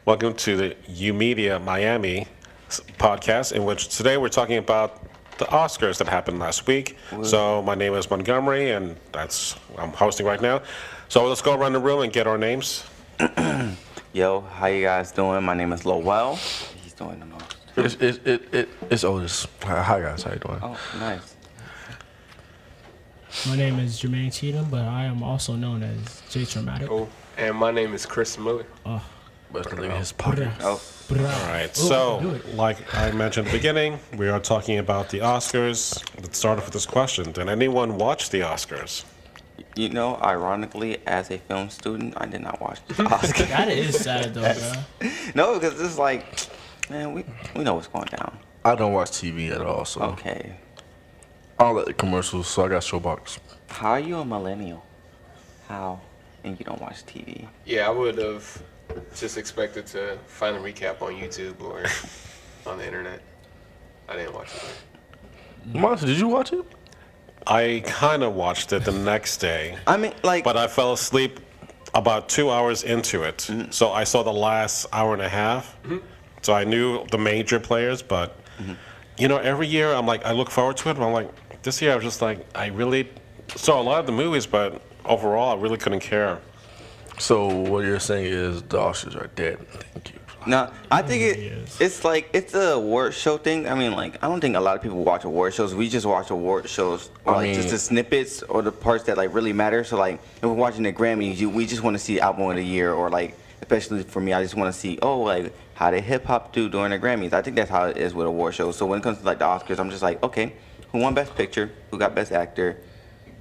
Welcome to the YOUmedia Miami podcast, in which today we're talking about the Oscars that happened last week. So my name is Montgomery, and I'm hosting right now. So let's go around the room and get our names. Yo, how you guys doing? My name is Lowell. He's doing the most. It's Otis. Hi guys, how you doing? Oh, nice. My name is Jermaine Cheatham, but I am also known as J Traumatic. Oh, and my name is Chris Miller. Best believe his pocket. Oh, All right, so like I mentioned at the beginning, we are talking about the Oscars. Let's start off with this question. Did anyone watch the Oscars? you know, ironically, as a film student, I did not watch the Oscars. That is sad though, bro. No, because it's like, man, we know what's going down. I don't watch TV at all, so Okay. I don't like the commercials, so I got Showbox. How are you a millennial? How? And you don't watch TV? Yeah, I would have just expected to find a recap on YouTube or on the internet. I didn't watch it. Monty, did you watch it? I kind of watched it the next day, I mean, like, but I fell asleep about 2 hours into it. So I saw the last hour and a half. So I knew the major players, but you know, every year I'm like, I look forward to it, but I'm like, this year I was just like, I really saw a lot of the movies, but overall I really couldn't care. So what you're saying is the Oscars are dead. Thank you. no, I think Yes. it's like, it's a award show thing. I mean, like, I don't think a lot of people watch award shows. We just watch award shows, or I like mean- just the snippets or the parts that like really matter. So like, if we're watching the Grammys, we just want to see album of the year, or like, especially for me, I just want to see, like, how did hip hop do during the Grammys. I think that's how it is with award shows. So when it comes to like the Oscars, I'm just like, okay, who won Best Picture? Who got Best Actor?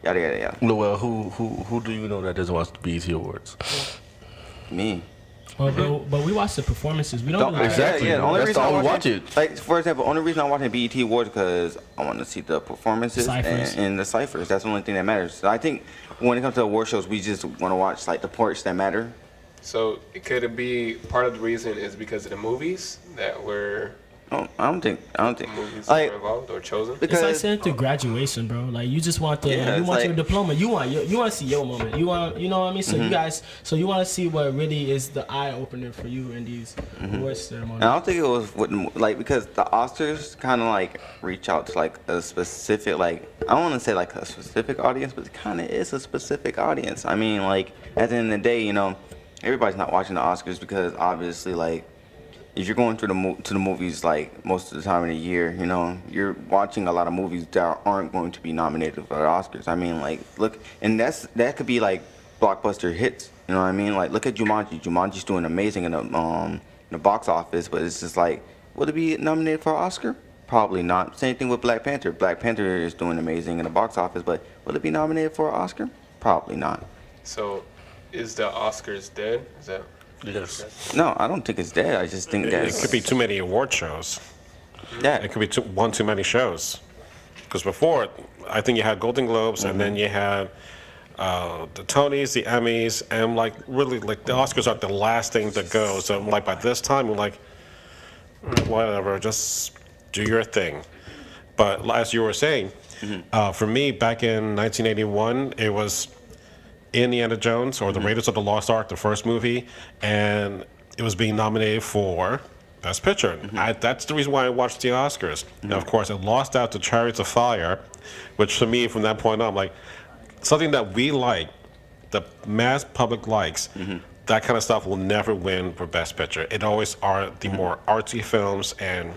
Yada yada yada. Well, who do you know that doesn't watch the BET Awards? Me. But we watch the performances. We don't Don't- really exactly. Yeah, the only That's reason all I we watch watch it. Like, for example, only reason I watch the BET Awards because I want to see the performances Ciphers. and the ciphers. That's the only thing that matters. So I think when it comes to award shows, we just want to watch like the parts that matter. So could it be part of the reason is because of the movies that were I don't think movies that like were involved or chosen? It's like because sending through graduation, bro. Like you just want Yeah, you it's want your like- diploma. You want to see your moment. You know what I mean. So you guys, you want to see what really is the eye opener for you in these award ceremonies. and I don't think it was like because the Oscars kind of like reach out to like a specific like I don't want to say like a specific audience, but it kind of is a specific audience. I mean, like at the end of the day, you know, everybody's not watching the Oscars because obviously like if you're going through to the movies like most of the time in a year, you know, you're watching a lot of movies that aren't going to be nominated for the Oscars. I mean, like look, and that could be like blockbuster hits. You know what I mean? Like look at Jumanji. Jumanji's doing amazing in the box office, but it's just like, would it be nominated for an Oscar? Probably not. Same thing with Black Panther. Black Panther is doing amazing in the box office, but will it be nominated for an Oscar? Probably not. So is the Oscars dead? Is that Yes. No, I don't think it's dead. I just think that It could be too many award shows. that. It could be one too many shows. Because before, I think you had Golden Globes, and then you had the Tonys, the Emmys, and like really, like the Oscars are the last thing to go. So like by this time, we're like, whatever, just do your thing. But as you were saying, for me, back in 1981, it was Indiana Jones or the Raiders of the Lost Ark, the first movie, and it was being nominated for Best Picture. That's the reason why I watched the Oscars. Now, of course, it lost out to Chariots of Fire, which to me, from that point on, I'm like, something that we like, the mass public likes, that kind of stuff will never win for Best Picture. It always are the more artsy films, and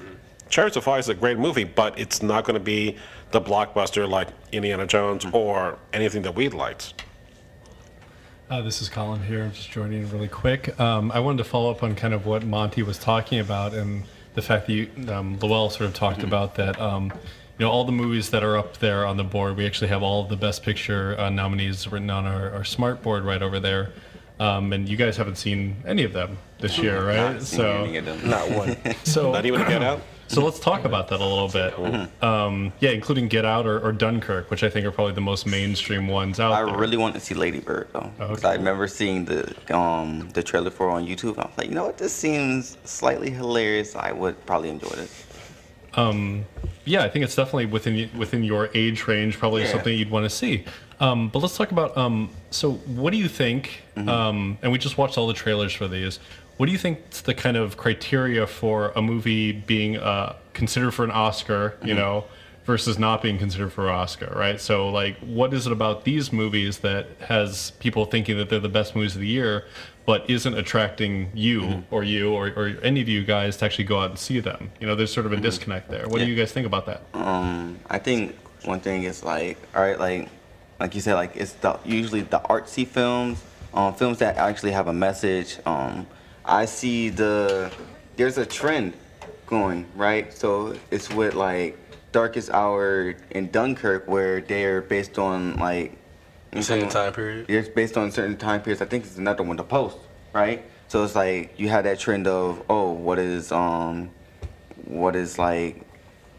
Chariots of Fire is a great movie, but it's not going to be the blockbuster like Indiana Jones or anything that we liked. This is Colin here. I'm just joining in really quick. I wanted to follow up on kind of what Monty was talking about and the fact that Lowell sort of talked about that, you know, all the movies that are up there on the board, we actually have all of the Best Picture nominees written on our smart board right over there. And you guys haven't seen any of them this year, right? Not seen any of them. Not one. So Not even to Get Out? So let's talk about that a little bit. Yeah, including Get Out or Dunkirk, which I think are probably the most mainstream ones out I there. really want to see Lady Bird though, because Okay. I remember seeing the trailer for it on YouTube. I was like, you know what, this seems slightly hilarious. I would probably enjoy it. Yeah, I think it's definitely within your age range, probably Yeah. something you'd want to see. But let's talk about. So, what do you think? And we just watched all the trailers for these. what do you think is the kind of criteria for a movie being considered for an Oscar, you know, versus not being considered for an Oscar, right? So, like, what is it about these movies that has people thinking that they're the best movies of the year, but isn't attracting you or any of you guys to actually go out and see them? You know, there's sort of a disconnect there. What do you guys think about that? I think one thing is like, all right, like you said, like it's usually the artsy films, films that actually have a message. I see there's a trend going, right? So it's with like Darkest Hour and Dunkirk, where they're based on like Same time period. it's based on certain time periods. I think it's another one, The Post, right? So it's like you have that trend of what is like,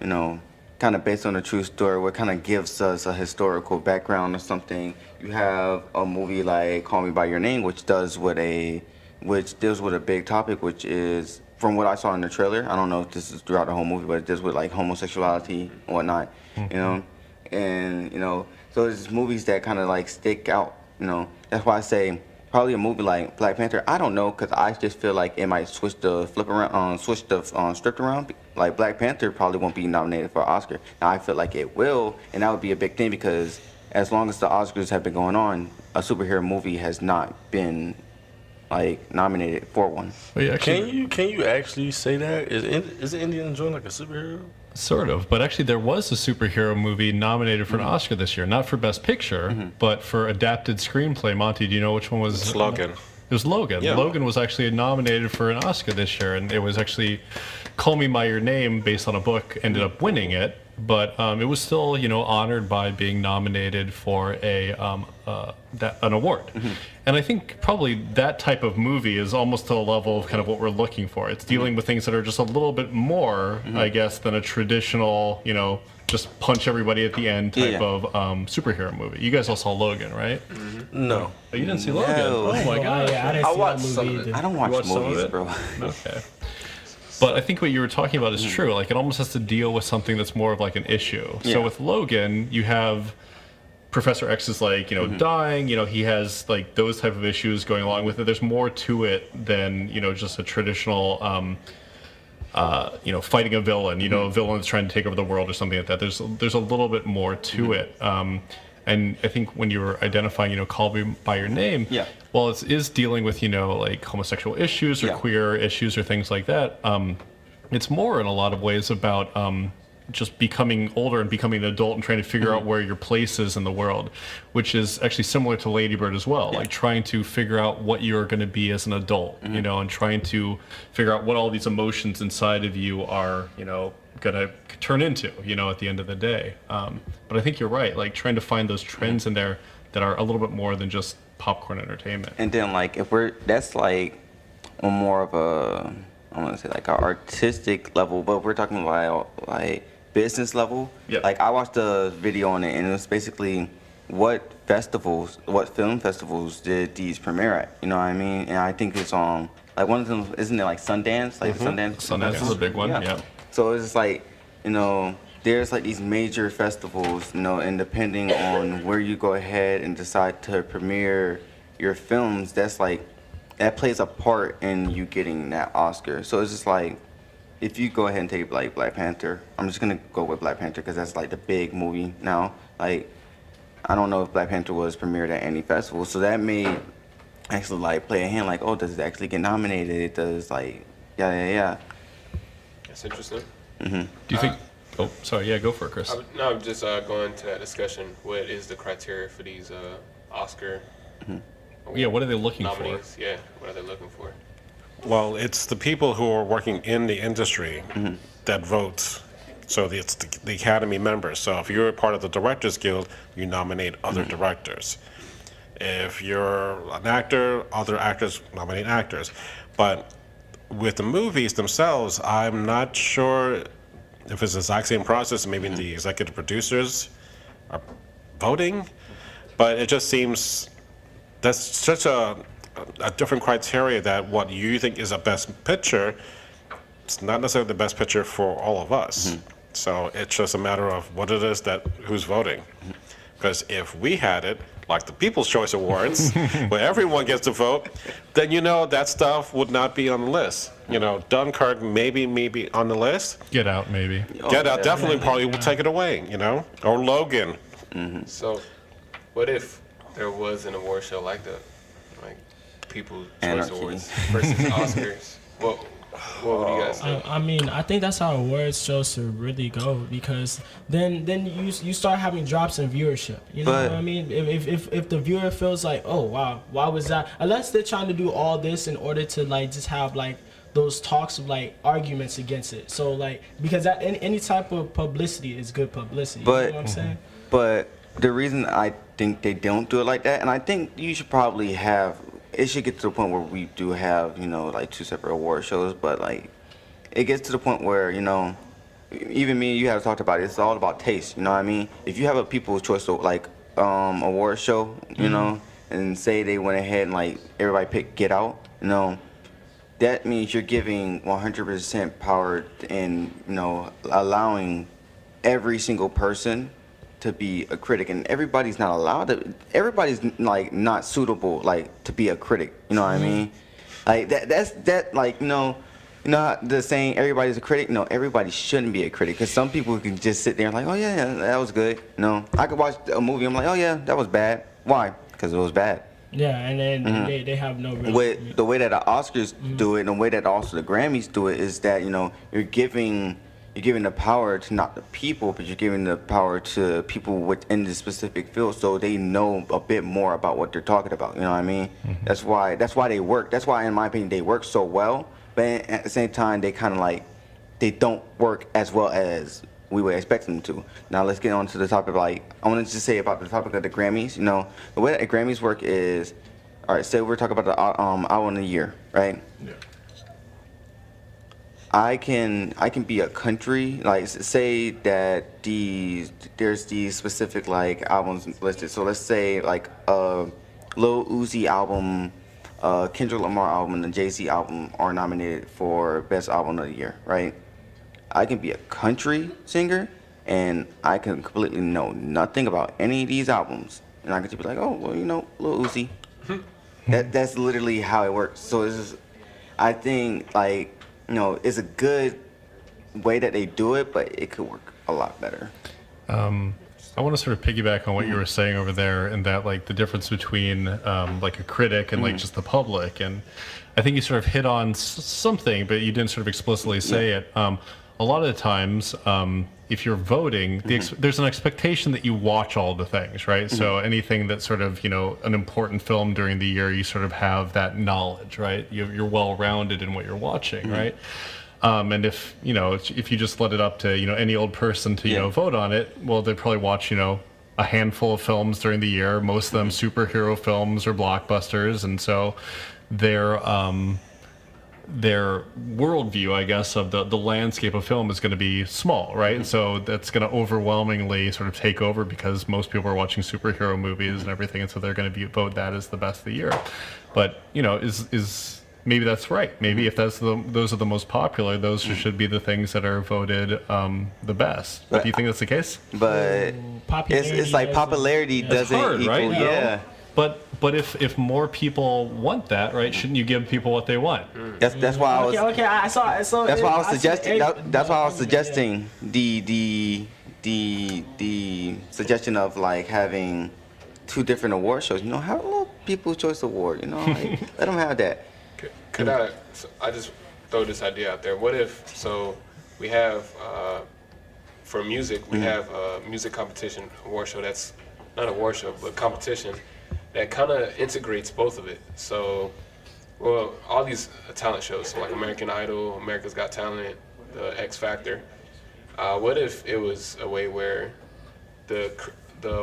you know, kind of based on a true story, what kind of gives us a historical background or something. You have a movie like Call Me by Your Name, which deals with a big topic, which is, from what I saw in the trailer, I don't know if this is throughout the whole movie, but it deals with like homosexuality and whatnot, you know, and you know, so it's movies that kind of like stick out, you know. That's why I say probably a movie like Black Panther. I don't know, because I just feel like it might switch the script around. Like Black Panther probably won't be nominated for an Oscar. Now I feel like it will, and that would be a big thing, because as long as the Oscars have been going on, a superhero movie has not been like nominated for one. Well, yeah, actually, Can you actually say that? Is Indiana Jones like a superhero? sort of, but actually there was a superhero movie nominated for an Oscar this year, not for Best Picture, but for adapted screenplay. Monty, do you know which one was? It's Logan. It was Logan. Yeah. Logan was actually nominated for an Oscar this year, and it was actually Call Me by Your Name, based on a book, ended up winning it, but it was still, you know, honored by being nominated for an award. And I think probably that type of movie is almost to the level of kind of what we're looking for. It's dealing with things that are just a little bit more, I guess, than a traditional, you know, just punch everybody at the end type of superhero movie. You guys all saw Logan, right? No. Oh, you didn't see Logan? No. Oh my god! Yeah, I didn't see watched that some movie of it. either. I don't You watch watched some of movies, it? bro. Okay. But I think what you were talking about is true. Like, it almost has to deal with something that's more of like an issue. Yeah. So with Logan, you have Professor X is like, you know, dying. You know, he has like those type of issues going along with it. There's more to it than, you know, just a traditional, you know, fighting a villain. You know, a villain that's trying to take over the world or something like that. There's a little bit more to it. And I think when you were identifying, you know, Call Me by Your Name, well, it is dealing with, you know, like homosexual issues or queer issues or things like that. It's more in a lot of ways about just becoming older and becoming an adult and trying to figure out where your place is in the world, which is actually similar to Lady Bird as well. Like trying to figure out what you're going to be as an adult, you know, and trying to figure out what all these emotions inside of you are, you know, going to turn into, you know, at the end of the day. But I think you're right, like trying to find those trends in there that are a little bit more than just popcorn entertainment. And then like that's like on more of a, I want to say like an artistic level, but we're talking about like business level. Like I watched a video on it, and it was basically what film festivals did these premiere at? You know what I mean? And I think it's like one of them, isn't it like Sundance? Like Sundance is a big one. Yeah. So it's just like, you know, there's like these major festivals, you know, and depending on where you go ahead and decide to premiere your films, that's like, that plays a part in you getting that Oscar. So it's just like, if you go ahead and take like Black Panther, I'm just gonna go with Black Panther because that's like the big movie now. Like, I don't know if Black Panther was premiered at any festival, so that may actually like play a hand. Like, oh, does it actually get nominated? It does, like, yeah. That's interesting. Do you think? Oh, sorry. Yeah, go for it, Chris. I'm just going to that discussion. What is the criteria for these Oscar Yeah, what are they looking nominees? Yeah, what are they looking for? Well, it's the people who are working in the industry that vote. So it's the Academy members. So if you're a part of the Directors Guild, you nominate other directors. If you're an actor, other actors nominate actors. But with the movies themselves, I'm not sure if it's the exact same process. Maybe the executive producers are voting, but it just seems that's such a different criteria that what you think is a best picture, it's not necessarily the best picture for all of us. So it's just a matter of what it is that who's voting. Because if we had it, like the People's Choice Awards, where everyone gets to vote, then that stuff would not be on the list. Dunkirk maybe on the list. Get Out, maybe. Get Out definitely probably will take it away, or Logan. So, what if there was an award show like that, like People's Choice Anarchy. Awards versus Oscars? What would you guys think? I mean, I think that's how awards shows should really go, because then you start having drops in viewership. You know But- what I mean? If the viewer feels like, oh wow, why was that? Unless they're trying to do all this in order to like just have like those talks of like arguments against it. So like, because that any type of publicity is good publicity. But- you know what I'm saying? But the reason I think they don't do it like that, and I think you should probably have, it should get to the point where we do have, like 2 separate award shows, but like, it gets to the point where, even me and you have talked about it, it's all about taste, you know what I mean? If you have a People's Choice, like, award show, and say they went ahead and like, everybody picked Get Out, that means you're giving 100% power in, allowing every single person to be a critic, and everybody's not allowed to. Everybody's like not suitable like to be a critic. You know what I mean? Like that's like how the saying everybody's a critic. No, everybody shouldn't be a critic, because some people can just sit there and like, oh yeah, that was good. I could watch a movie. I'm like, oh yeah, that was bad. Why? Because it was bad. Yeah, and then they have no real. With the way that the Oscars do it, and the way that also the Grammys do it, is that you're giving the power to not the people, but you're giving the power to people within the specific field, so they know a bit more about what they're talking about. You know what I mean? That's why they work. That's why, in my opinion, they work so well. But at the same time, they kind of like they don't work as well as we would expect them to. Now let's get on to the topic. Like, I want to just say about the topic of the Grammys. The way that the Grammys work is, all right. Say we're talking about the album of the year, right? Yeah. I can be a country, like say that there's these specific like albums listed. So let's say like Lil Uzi album, Kendrick Lamar album, and the Jay-Z album are nominated for Best Album of the Year, right? I can be a country singer, and I can completely know nothing about any of these albums, and I can just be like, oh well, Lil Uzi. That's literally how it works. So I think like. It's a good way that they do it, but it could work a lot better. I want to sort of piggyback on what you were saying over there, and that like the difference between like a critic and like just the public. And I think you sort of hit on something, but you didn't sort of explicitly say it. A lot of the times, if you're voting, there's an expectation that you watch all the things, right? So anything that's sort of, an important film during the year, you sort of have that knowledge, right? You're well-rounded in what you're watching, right? And if you just let it up to, any old person to, vote on it, well, they'd probably watch, a handful of films during the year, most of them superhero films or blockbusters. And so their worldview, I guess, of the landscape of film is going to be small, right? And so that's going to overwhelmingly sort of take over, because most people are watching superhero movies and everything, and so they're going to vote that as the best of the year. But is maybe that's right. Maybe if those are the most popular, those should be the things that are voted the best. But do you think that's the case? But it's like popularity doesn't hard, equal, right? yeah. But if more people want that, right? Shouldn't you give people what they want? That's why I was. Okay. I saw. That's why I was suggesting. That's why I was suggesting the suggestion of like having 2 different award shows. Have a little People's Choice Award. Like, let them have that. Could I just throw this idea out there? What if, so we have, for music, we have a music competition award show that's not an award show, but competition that kind of integrates both of it. So, well, all these talent shows, so like American Idol, America's Got Talent, the X Factor. What if it was a way where the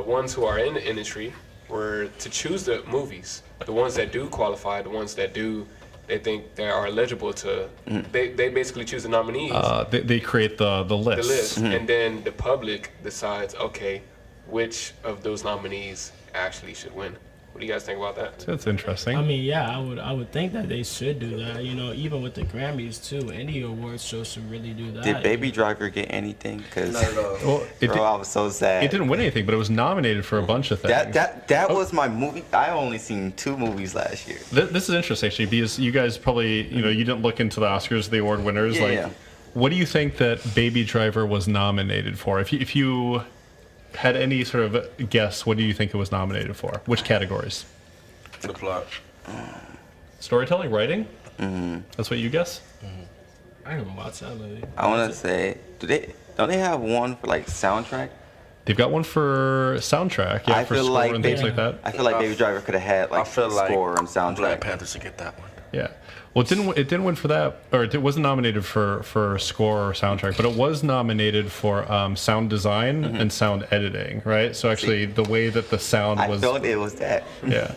ones who are in the industry were to choose the movies, the ones that do qualify, the ones that they think they are eligible to, they basically choose the nominees. They create the list. The list, and then the public decides, okay, which of those nominees actually should win. What do you guys think about that? That's interesting. I mean, yeah, I would think that they should do that. You know, even with the Grammys too, any awards show should really do that. Did Baby Driver get anything? Because Well, I was so sad. it didn't win anything, but it was nominated for a bunch of things. That was my movie. I only seen 2 movies last year. This is interesting, actually, because you guys probably, you didn't look into the Oscars, the award winners. Yeah. What do you think that Baby Driver was nominated for? If you had any sort of guess, what do you think it was nominated for? Which categories? The plot. Storytelling, writing? Mm-hmm. That's what you guess? I didn't watch that movie. I want to say, don't they have one for like soundtrack? They've got one for soundtrack, yeah, I for feel score like and things like that. I feel like Baby Driver could have had like I feel like score and Black soundtrack. Panther should get that one. Yeah. Well, it didn't win for that, or it wasn't nominated for score or soundtrack, but it was nominated for sound design and sound editing, right? So actually, the way that the sound I was, felt it was that. yeah.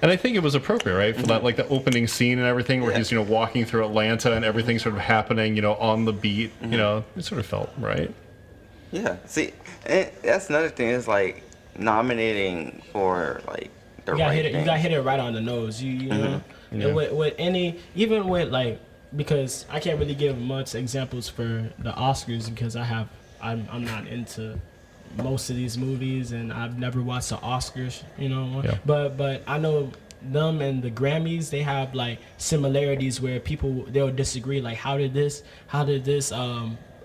And I think it was appropriate, right, for that, like the opening scene and everything, where Yeah. he's walking through Atlanta and everything sort of happening, on the beat. It sort of felt right. Yeah. See, and that's another thing. Is like nominating for like the You got right hit it. You thing. got hit it right on the nose. You know, Yeah. And with any, even with like, because I can't really give much examples for the Oscars because I'm not into most of these movies and I've never watched the Oscars. Yeah. But I know them and the Grammys, they have like similarities where they'll disagree, like how did this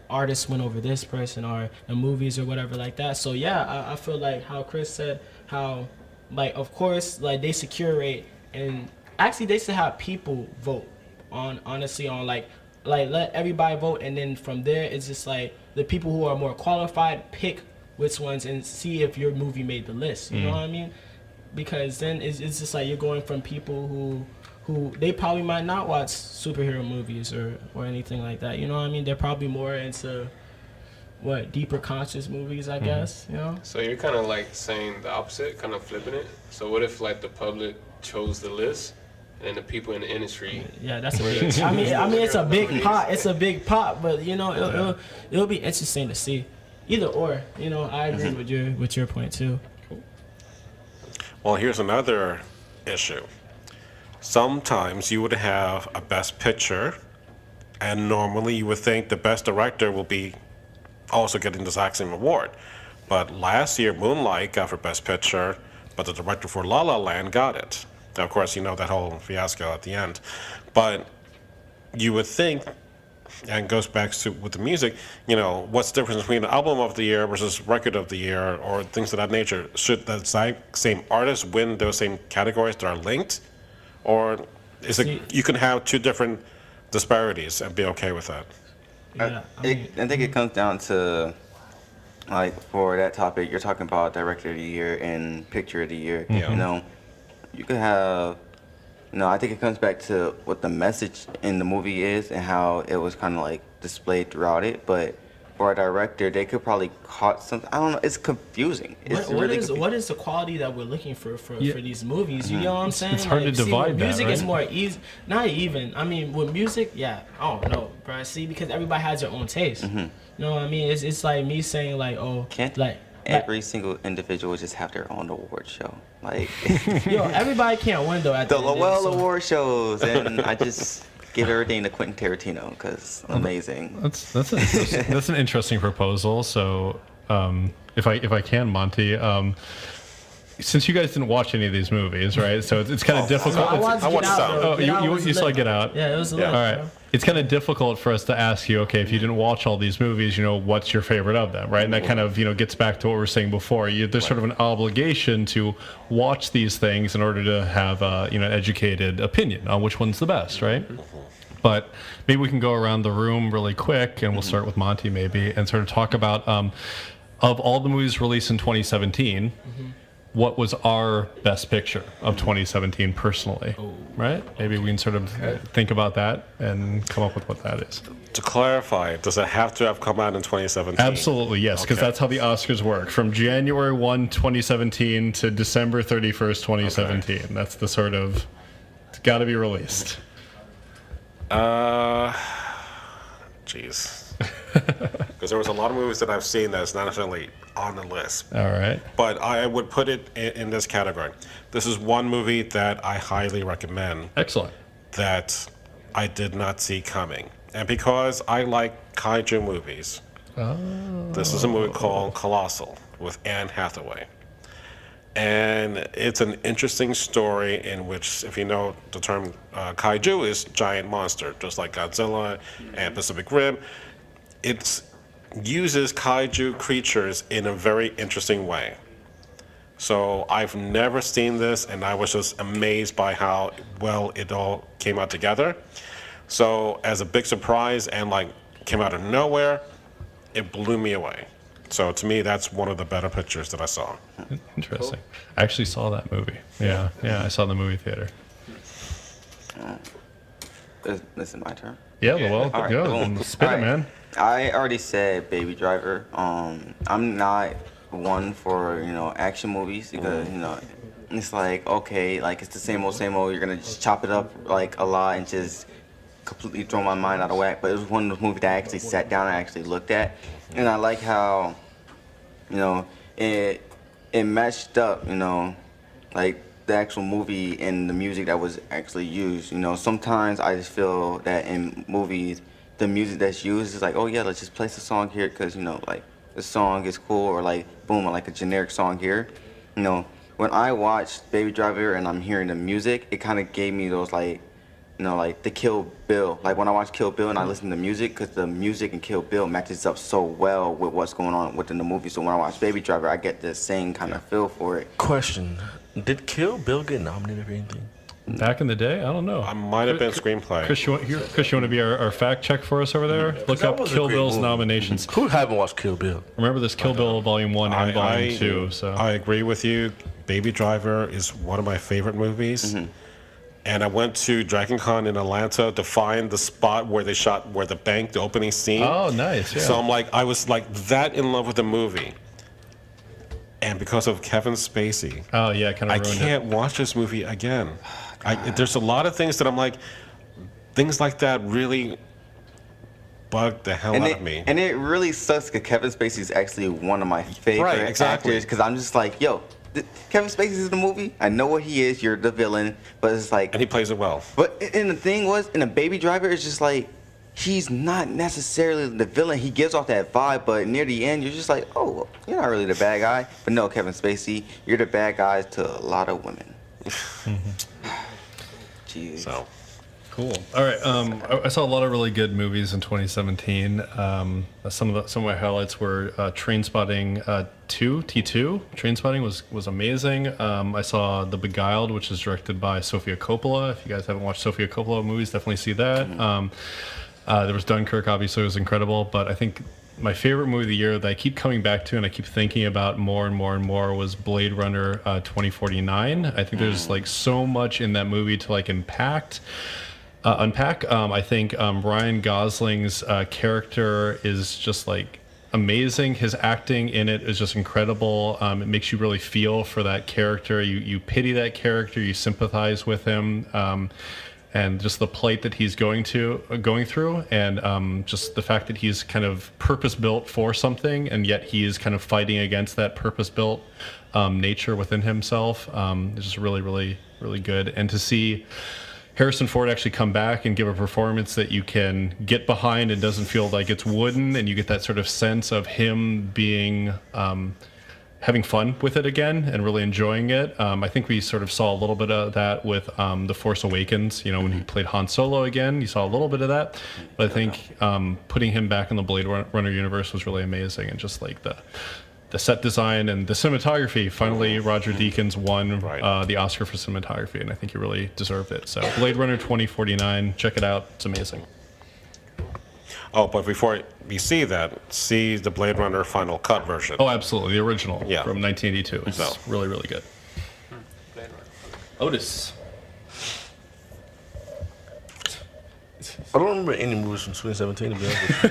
artist win over this person, or the movies or whatever like that. So yeah, I feel like how Chris said, how like of course like they secure it, and actually they should have people vote on like let everybody vote, and then from there it's just like the people who are more qualified pick which ones and see if your movie made the list. You know what I mean? Because then it's just like you're going from people who they probably might not watch superhero movies or anything like that. You know what I mean? They're probably more into deeper conscious movies, I guess. So you're kind of like saying the opposite, kind of flipping it. So what if like the public chose the list, and then the people in the industry? Yeah, that's a big. I mean, it's a big pot. It's a big pot, but it'll be interesting to see. Either or, I agree with your point too. Well, here's another issue. Sometimes you would have a best picture, and normally you would think the best director will be also getting the exact same award. But last year, Moonlight got for best picture, but the director for La La Land got it. Now, of course, that whole fiasco at the end. But you would think, and it goes back to with the music, what's the difference between the album of the year versus record of the year or things of that nature? Should the exact same artist win those same categories that are linked? Or is it you can have 2 different disparities and be okay with that? Yeah, I think it comes down to, like, for that topic, you're talking about director of the year and picture of the year. Yeah. You could have, I think it comes back to what the message in the movie is and how it was kind of like displayed throughout it. But for a director, they could probably caught something. I don't know. It's confusing. It's What really is confusing. what is the quality that we're looking for Yeah. these movies? You know what I'm saying? It's hard to divide with that, music is right? more easy. Not even. I mean, with music, yeah. I don't know, bro. See, because everybody has their own taste. You know what I mean? It's like me saying like, Can't like every single individual just have their own award show? Like everybody can't win though. At the the end of the Lowell day, so- Award shows, and I just give everything to Quentin Tarantino because amazing. That's an interesting proposal. So, if I can, Monty, since you guys didn't watch any of these movies, right? So it's kind of difficult. I watched I watched Get Out, some. bro. Oh, Get Out was you saw lit. Get Out. Yeah, it was lit. All right. bro. It's kind of difficult for us to ask you, okay, if you didn't watch all these movies, what's your favorite of them, right? And that kind of, gets back to what we were saying before. There's sort of an obligation to watch these things in order to have, an educated opinion on which one's the best, right? But maybe we can go around the room really quick, and we'll start with Monty maybe, and sort of talk about, of all the movies released in 2017, what was our best picture of 2017 personally, right? Maybe we can sort of think about that and come up with what that is. To clarify, does it have to have come out in 2017? Absolutely, yes, because Okay. that's how the Oscars work. From January 1, 2017 to December 31st, 2017. Okay. That's the sort of, it's got to be released. Jeez. because there was a lot of movies that I've seen that's not necessarily on the list. All right. But I would put it in this category. This is one movie that I highly recommend Excellent. that I did not see coming. And because I like kaiju movies, this is a movie called Colossal with Anne Hathaway. And it's an interesting story in which, if you know the term kaiju is giant monster, just like Godzilla and Pacific Rim. It uses kaiju creatures in a very interesting way. So I've never seen this, and I was just amazed by how well it all came out together. So as a big surprise and like came out of nowhere, it blew me away. So to me, that's one of the better pictures that I saw. Interesting. I actually saw that movie. Yeah, I saw it in the movie theater. This is my turn. Yeah, well, All right, go. boom. Spit All it, right. man. I already said Baby Driver. I'm not one for action movies because it's like okay, like it's the same old. You're gonna just chop it up like a lot and just completely throw my mind out of whack. But it was one of those movies that I actually sat down and actually looked at, and I like how it matched up. Like the actual movie and the music that was actually used. Sometimes I just feel that in movies, the music that's used is like, oh yeah, let's just place the song here because like the song is cool, or like boom, like a generic song here. When I watched Baby Driver and I'm hearing the music, it kind of gave me those like the Kill Bill. Like when I watch Kill Bill and I listen to music, because the music in Kill Bill matches up so well with what's going on within the movie. So when I watch Baby Driver, I get the same kind of feel for it. Question: did Kill Bill get nominated for anything? Back in the day, I don't know. I might have been screenplay. Chris, you want to be our fact check for us over there? Look that up was a Kill great Bill's movie. nominations. Who haven't watched Kill Bill? Remember, this Kill Bill Volume 1 and Volume 2. So I agree with you. Baby Driver is one of my favorite movies. And I went to Dragon Con in Atlanta to find the spot where they shot the bank, the opening scene. Oh, nice. Yeah. So I was like that in love with the movie. And because of Kevin Spacey, oh yeah, kind I of ruined can't watch this movie again. There's a lot of things that I'm like, things like that really bug the hell out of me. And it really sucks because Kevin Spacey is actually one of my favorite actors. Because I'm just like, yo, Kevin Spacey's in the movie. I know what he is. You're the villain, but it's like, And he plays it well. But and the thing was, in a Baby Driver, it's just like he's not necessarily the villain. He gives off that vibe, but near the end, you're just like, oh, well, you're not really the bad guy. But no, Kevin Spacey, you're the bad guy to a lot of women. Jeez. So. Cool. All right. I saw a lot of really good movies in 2017. Some of my highlights were Trainspotting 2, T2. Trainspotting was amazing. I saw The Beguiled, which is directed by Sofia Coppola. If you guys haven't watched Sofia Coppola movies, definitely see that. There was Dunkirk, obviously, it was incredible. But I think my favorite movie of the year that I keep coming back to and I keep thinking about more and more and more was Blade Runner 2049. I think there's like so much in that movie to like unpack. I think Ryan Gosling's character is just like amazing. His acting in it is just incredible. It makes you really feel for that character. You pity that character. You sympathize with him. And just the plight that he's going through, and just the fact that he's kind of purpose-built for something, and yet he is kind of fighting against that purpose-built nature within himself. It's just really, really, really good. And to see Harrison Ford actually come back and give a performance that you can get behind and doesn't feel like it's wooden, and you get that sort of sense of him being having fun with it again and really enjoying it. I think we sort of saw a little bit of that with The Force Awakens. When he played Han Solo again, you saw a little bit of that. But I think putting him back in the Blade Runner universe was really amazing, and just like the set design and the cinematography. Finally, Roger Deakins won the Oscar for cinematography, and I think he really deserved it. So Blade Runner 2049, check it out. It's amazing. Oh, but before you see that, see the Blade Runner Final Cut version. Oh, absolutely. The original from 1982. It's So. really, really good. Blade Runner. Otis. I don't remember any movies from 2017 to be honest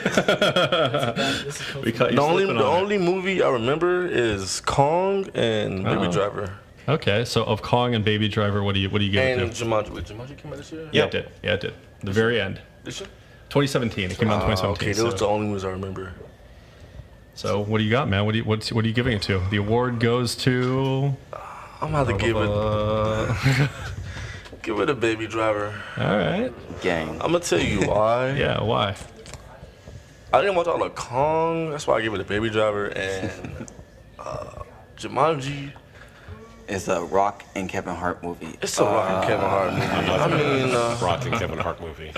with you. We cut you The slipping on it. only movie I remember is Kong and Baby Driver. Okay, so of Kong and Baby Driver, what do you give it And to? Jumanji. Wait, Jumanji came out this year? Yeah, it did. Yeah, it did. The very end. This year? 2017. It came out in 2017. Okay, those are so- the only movies I remember. So what do you got, man? What are you giving it to? The award goes to. I'm gonna have to give it. Give it a Baby Driver. All right. Gang. I'm gonna tell you why. Yeah. Why? I didn't watch all of Kong. That's why I give it a Baby Driver and Jumanji. It's a Rock and Kevin Hart movie. It's a Rock and Kevin Hart movie. I mean, Rock and Kevin Hart movie.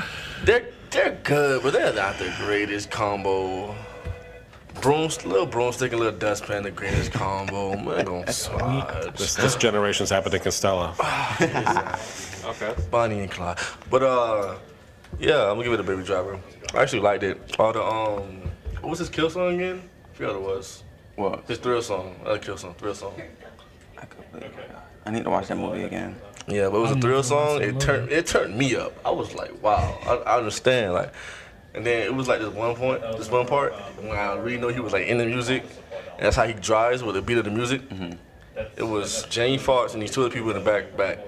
they're good, but they're not the greatest combo. Little broomstick and little dustpan, the greatest combo. Man, gonna slide. This generation's Abbott and Costello. Okay. Bonnie and Clyde. But yeah, I'm gonna give it a Baby Driver. I actually liked it. All the what was his kill song again? I forgot what it was. What? His thrill song. Kill song. Thrill song. I need to watch that movie again. Yeah, but it was a thrill song. It turned me up. I was like, wow, I understand. Like, and then it was like this one part when I really know he was like in the music, and that's how he drives with the beat of the music. It was Jamie Foxx and these two other people in the back.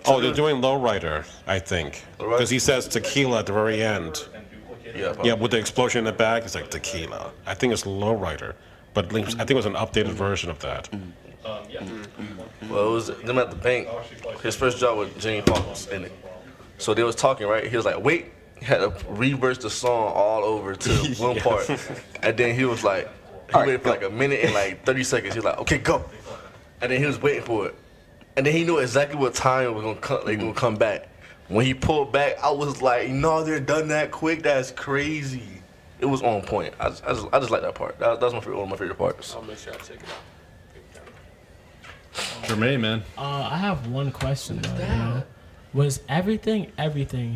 Oh, they're doing Lowrider, I think, because he says tequila at the very end. Yeah, with the explosion in the back, it's like tequila. I think it's Lowrider, but I think it was an updated version of that. Well, it was them at the bank. His first job with Jamie Foxx in it. So they was talking, right? He was like, wait. He had to reverse the song all over to one part. And then he was like, he waited for like a minute and like 30 seconds. He was like, okay, go. And then he was waiting for it. And then he knew exactly what time it was gonna come back. When he pulled back, I was like, no, they're done that quick. That's crazy. It was on point. I just like that part. That's one of my favorite parts. I'll make sure I check it out. Jermaine, man. I have one question though. Was Everything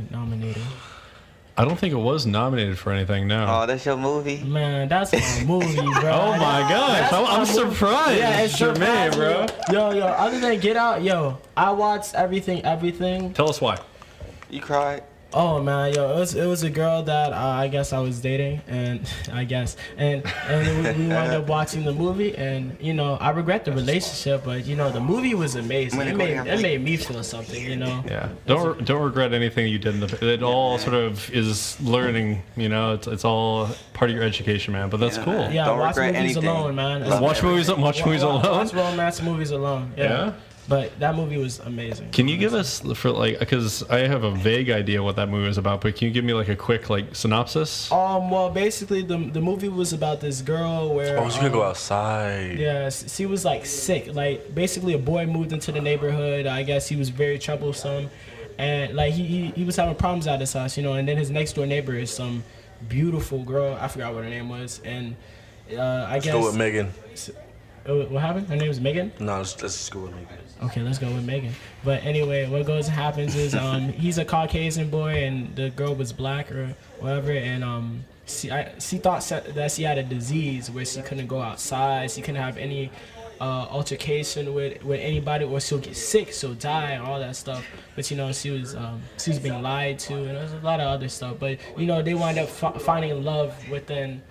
nominated? I don't think it was nominated for anything. No. Oh, that's your movie? Man, that's my movie, bro. Oh my gosh, I'm surprised. Yeah, it's Jermaine, bro. Yo, other than Get Out, I watched Everything. Tell us why. You cried? Oh man, it was a girl that I guess I was dating, and we wound up watching the movie, and I regret the relationship, but the movie was amazing. It made me feel something, Yeah. Don't regret anything you did. It all sort of is learning. It's all part of your education, man. But that's cool. Yeah, Don't watch regret movies anything. alone, man. Watch movies alone. Watch romance movies alone. Yeah. But that movie was amazing. Can you give us because I have a vague idea what that movie is about, but can you give me like a quick synopsis? Well, basically the movie was about this girl where Oh, she's gonna go outside. Yeah, she was like sick. Like basically a boy moved into the neighborhood. I guess he was very troublesome, and like he was having problems at his house, and then his next door neighbor is some beautiful girl. I forgot what her name was, and I guess. Let's go with Megan. What happened? Her name was Megan? No, let's just go with Megan. Okay, let's go with Megan. But anyway, what happens is he's a Caucasian boy and the girl was black or whatever, and she thought that she had a disease where she couldn't go outside, she couldn't have any altercation with anybody, or she'll get sick, she'll die, and all that stuff. But she was being lied to, and there's a lot of other stuff. But they wind up finding love within.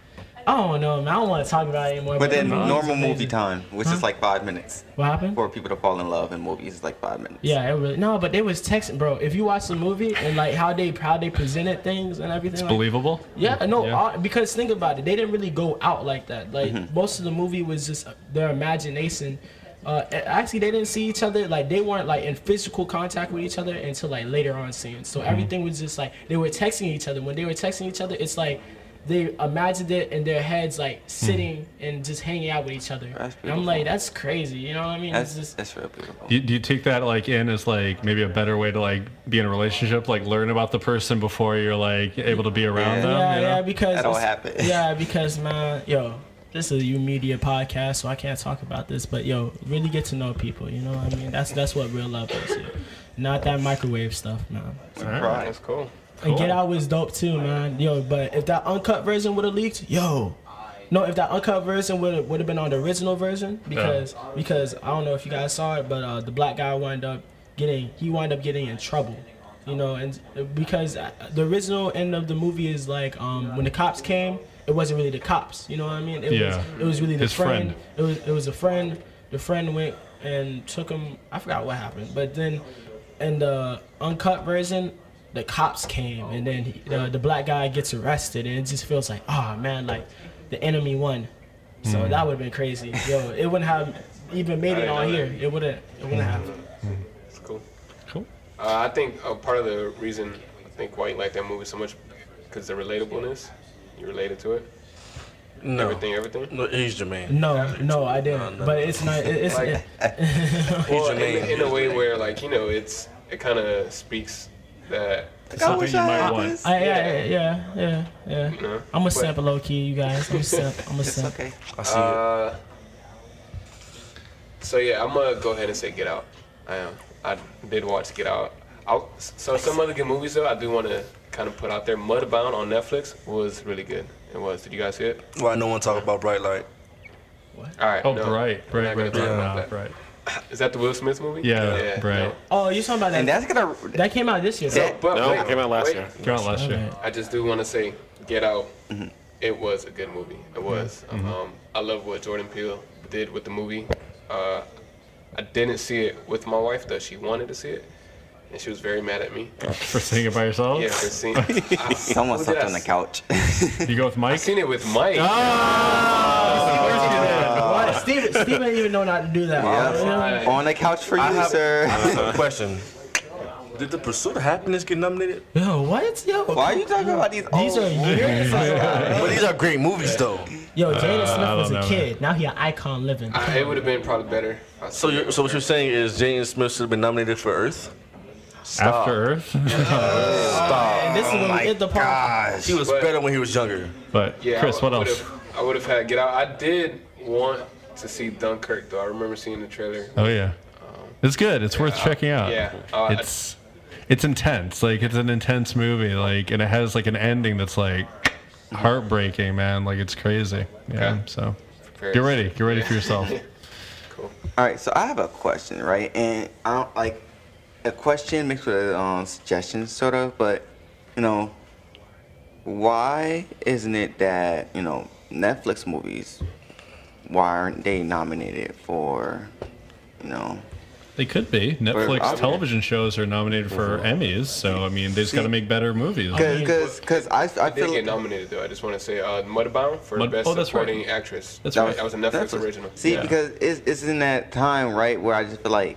I don't know, man. I don't want to talk about it anymore. But then normal movie time, which is like 5 minutes. What happened? For people to fall in love in movies is like 5 minutes. Yeah, it really but they was texting, bro. If you watch the movie and like how they presented things and everything, it's believable. Yeah, no, because think about it, they didn't really go out like that. Like most of the movie was just their imagination. Actually, they didn't see each other. Like they weren't like in physical contact with each other until like later on scenes. So everything was just like they were texting each other. When they were texting each other, it's like they imagined it in their heads, like sitting and just hanging out with each other. And I'm like, that's crazy. You know what I mean? That's real beautiful. Do you take that in as like maybe a better way to be in a relationship, like learn about the person before you're like able to be around them? Yeah, because that all happened. Yeah, because man, this is a YOUmedia podcast, so I can't talk about this, but really get to know people. You know what I mean? That's what real love is. Not that microwave stuff, man. Right. That's cool. And Get Out was dope too, man. But if that uncut version would have leaked, if that uncut version would have been on the original version, because I don't know if you guys saw it, but the black guy wound up getting in trouble, and because the original end of the movie is like when the cops came, it wasn't really the cops, you know what I mean? It was really the friend. It was a friend. The friend went and took him. I forgot what happened, but then in the uncut version, the cops came, and then the black guy gets arrested, and it just feels like, oh man, like the enemy won. So that would have been crazy. Yo, it wouldn't have even made it on here. It wouldn't have. It's cool. Cool. I think part of the reason I think why you like that movie so much because the relatableness. You related to it. No. Everything. No, he's Jermaine. No, I didn't. No. But it's not. It's Like- He's Well, Jermaine. in a way where like it kind of speaks that Something you might want. yeah. you know. I'm a But, simp, low key, you guys. I'm a simp. It's okay. I see it. So yeah, I'm gonna go ahead and say Get Out. I am. I did watch Get Out. So some other good movies though, I do want to kind of put out there. Mudbound on Netflix was really good. It was. Did you guys see it? Why no one talk about Bright Light? All right. Oh, no, Bright. we're not gonna talk Yeah. about that. Right. Is that the Will Smith movie? Yeah, Bright. no. Oh, you talking about that? And that's gonna. That came out this year. So, but No, wait, it came out last wait. year. Came out last year. Okay. I just do want to say, Get Out. It was a good movie. It was. I love what Jordan Peele did with the movie. I didn't see it with my wife though. She wanted to see it, and she was very mad at me. For seeing it by yourself? Yeah, for seeing. Someone Who slept did I on the s- couch. You go with I Mike? seen it with Mike. What? Steve didn't even know not to do that. Yeah. On the couch for you, sir. I have a question. Did The Pursuit of Happiness get nominated? Yo, what? Yo, Why are you talking about these? These are years ago. But these are great movies, though. Yo, Jaden Smith was don't a know, kid. Now he an icon living. It would have been probably better. So what you're saying is Jaden Smith should have been nominated for Earth? After Earth? And this is when we hit the part. He was But- better when he was younger. But, Yeah, Chris, what else? I would have had Get Out. I did want to see Dunkirk though. I remember seeing the trailer. Oh, yeah. It's good. It's worth checking out. Yeah. It's intense. Like, it's an intense movie. Like, and it has, like, an ending that's, like, heartbreaking, man. Like, it's crazy. Yeah, Okay. so get ready. Get ready for yourself. Cool. All right, so I have a question, right? And I don't like a question mixed with a suggestion, sort of. But why isn't it that Netflix movies? Why aren't they nominated for They could be. Netflix Oscar. television shows are nominated for Emmys, so, I mean, they just got to make better movies. Because I I did feel get nominated though. I just want to say Mudbound for best oh, that's right. supporting actress. That's that right. That was a Netflix original. See, Yeah. because it's in that time, right, where I just feel like,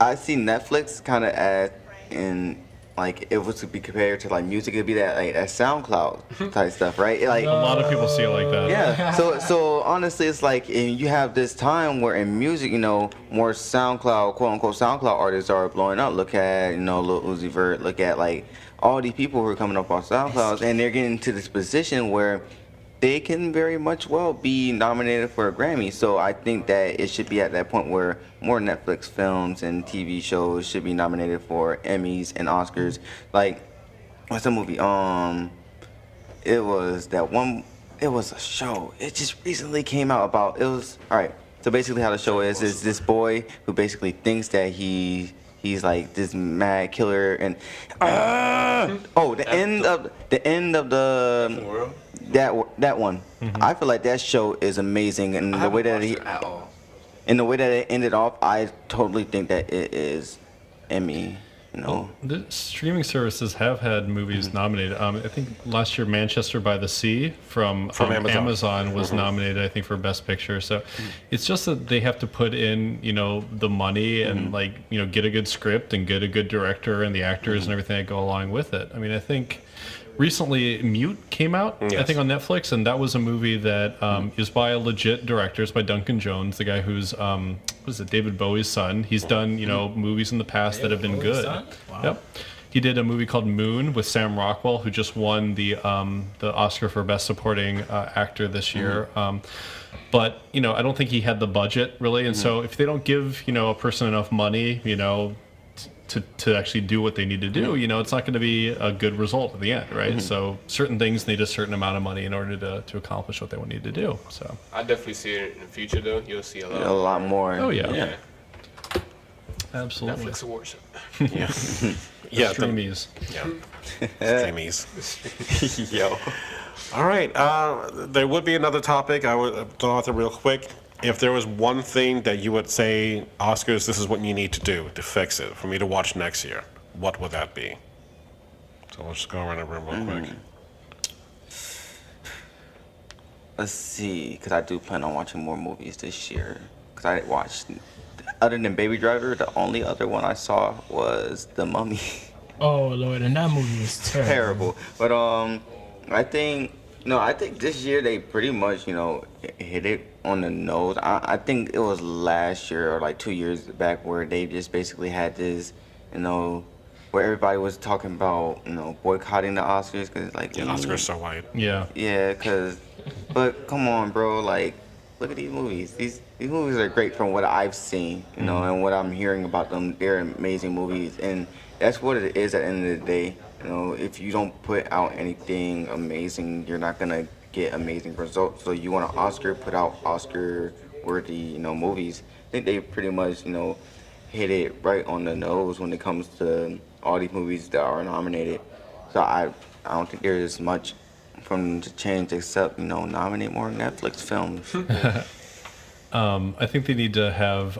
I see Netflix kind of as in, like, if it was to be compared to, like, music, it'd be that, like, that SoundCloud type stuff, right? Like, A lot of people see it like that. yeah. So honestly, it's like you have this time where in music, more SoundCloud, quote unquote SoundCloud artists are blowing up. Look at, Lil Uzi Vert. Look at like all these people who are coming up on SoundCloud, and they're getting to this position where they can very much well be nominated for a Grammy. So I think that it should be at that point where more Netflix films and TV shows should be nominated for Emmys and Oscars. Like, what's the movie? It was that one. It was a show. It just recently came out about. It was all right. So basically, how the show is this boy who basically thinks that he's like this mad killer, and the end of the World? that one. I feel like that show is amazing, and the way that at all. and the way that it ended off, I totally think that it is Emmy. The streaming services have had movies nominated. I think last year Manchester by the Sea from Amazon was nominated, I think, for Best Picture. So it's just that they have to put in, the money and get a good script and get a good director and the actors and everything that go along with it. I mean, I think recently Mute came out, I think, on Netflix, and that was a movie that is by a legit director. It's by Duncan Jones, the guy who's David Bowie's son. He's done movies in the past that have been good. Wow. Yep. He did a movie called Moon with Sam Rockwell, who just won the Oscar for Best Supporting Actor this year. But I don't think he had the budget really, and so if they don't give a person enough money, to actually do what they need to do, it's not going to be a good result at the end, right? So certain things need a certain amount of money in order to accomplish what they need to do. So I definitely see it in the future though. You'll see a lot. A lot more. oh yeah, Yeah. absolutely. Netflix awards. Yeah, Streamies. Streamies. Yo. All right. There would be another topic. I would throw out there real quick. If there was one thing that you would say, Oscars, this is what you need to do to fix it for me to watch next year, what would that be? So let's just go around the room real quick. let's see, because I do plan on watching more movies this year. Because I watched, other than Baby Driver, the only other one I saw was The Mummy. Oh Lord, and that movie was terrible. Terrible. But I think this year they pretty much hit it on the nose. I think it was last year or like 2 years back where they just basically had this, where everybody was talking about boycotting the Oscars because like The Oscars so white. Yeah. yeah, but come on, bro, like look at these movies. These movies are great from what I've seen, and what I'm hearing about them. They're amazing movies, and that's what it is at the end of the day. If you don't put out anything amazing, you're not gonna get amazing results. So you want an Oscar, put out Oscar-worthy, movies. I think they pretty much, hit it right on the nose when it comes to all these movies that are nominated. So I don't think there's much from them to change except, nominate more Netflix films. I think they need to have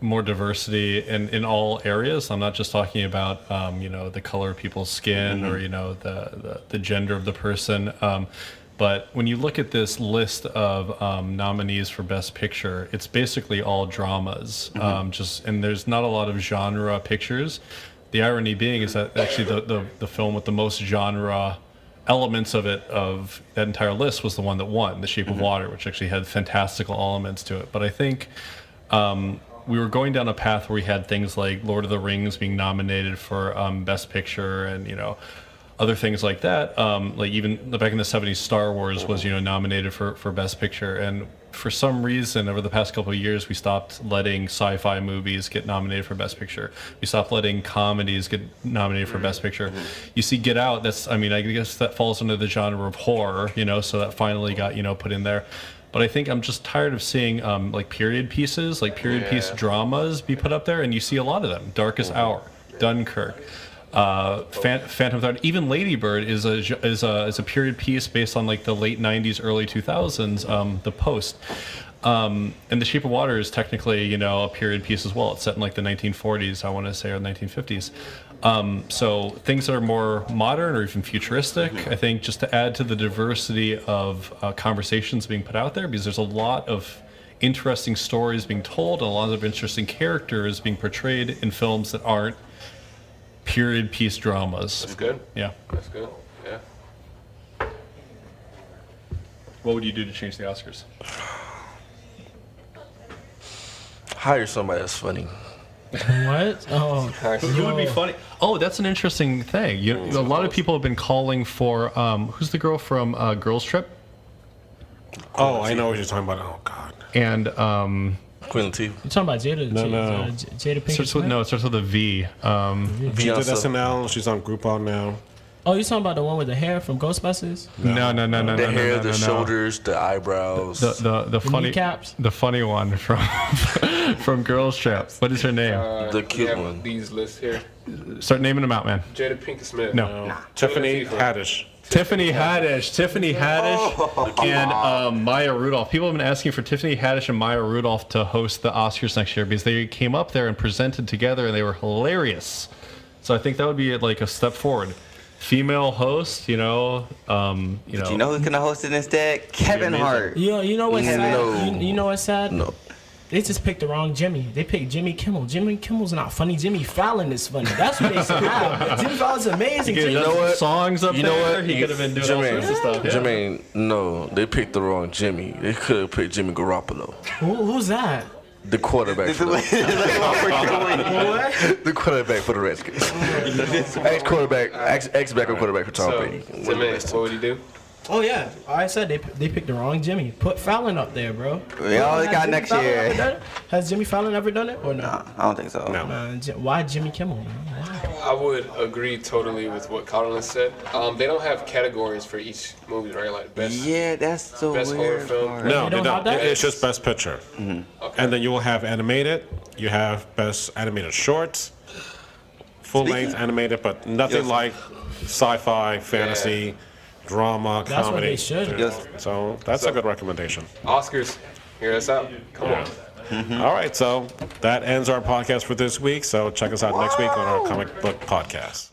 more diversity in all areas. I'm not just talking about the color of people's skin or the gender of the person. But when you look at this list of nominees for Best Picture, it's basically all dramas. And there's not a lot of genre pictures. The irony being is that actually the film with the most genre elements of that entire list was the one that won, The Shape of Water, which actually had fantastical elements to it. But I think we were going down a path where we had things like Lord of the Rings being nominated for Best Picture and other things like that. Like even back in the 70s, Star Wars was nominated for Best Picture, and for some reason over the past couple of years we stopped letting sci-fi movies get nominated for Best Picture. We stopped letting comedies get nominated for Best Picture. You see Get Out, I guess that falls under the genre of horror, so that finally got put in there. But I think I'm just tired of seeing like period pieces, like period piece dramas be put up there, and you see a lot of them. Darkest Hour, Dunkirk, Phantom Thread, even Lady Bird is a period piece based on like the late 90s, early 2000s, The Post. And The Shape of Water is technically, a period piece as well. It's set in like the 1940s, I want to say, or 1950s. So things that are more modern or even futuristic, I think, just to add to the diversity of conversations being put out there, because there's a lot of interesting stories being told and a lot of interesting characters being portrayed in films that aren't period piece dramas. That's good. Yeah. That's good. Yeah. What would you do to change the Oscars? Hire somebody that's funny. What? Oh, You would be funny. Oh, that's an interesting thing. A lot of people have been calling for who's the girl from Girls Trip? Oh, I know what you're talking about. Oh, God. And Queen Latifah. you talking about Jada? No. Jada Pinkett it starts with a V. She did Beyonce. SNL. She's on Groupon now. Oh, you talking about the one with the hair from Ghostbusters? No. The hair, the no. shoulders, the eyebrows. The funny kneecaps? the funny one from Girls Trip. What is her name? The cute we have one. These lists here. Start naming them out, man. Jada Pinkett Smith. No. Tiffany Haddish. Tiffany Haddish and Maya Rudolph. People have been asking for Tiffany Haddish and Maya Rudolph to host the Oscars next year because they came up there and presented together and they were hilarious. So I think that would be like a step forward. Female host, But you know who's gonna host it instead? Kevin Hart. You know what's sad? No. You know what's sad? No. They just picked the wrong Jimmy. They picked Jimmy Kimmel. Jimmy Kimmel's not funny. Jimmy Fallon is funny. That's what they should have. Jimmy Fallon's amazing. You know what? Songs up You know there. what? He could have been doing all Jermaine, sorts of stuff. Yeah. Jermaine, no, they picked the wrong Jimmy. They could have picked Jimmy Garoppolo, Who's that? the quarterback. For the quarterback for the Redskins. Ex-backup quarterback for Tom So, Brady. Jermaine, what would he do? Oh yeah, I said they picked the wrong Jimmy. Put Fallon up there, bro. We all got next year. Has Jimmy Fallon ever done it or no? Nah, I don't think so. No. Why Jimmy Kimmel? Man? Why? I would agree totally with what Colin said. They don't have categories for each movie, right? Like best. Yeah, that's the Best horror weird film. part. No, They they don't have don't. that? It's just Best Picture. Okay. And then you will have animated. You have Best Animated Shorts, full-length animated, but nothing like sci-fi, fantasy, drama, That's what comedy. they should. Yes. So that's a good recommendation. Oscars, hear us out. Come on. All right, so that ends our podcast for this week. So check us out next week on our comic book podcast.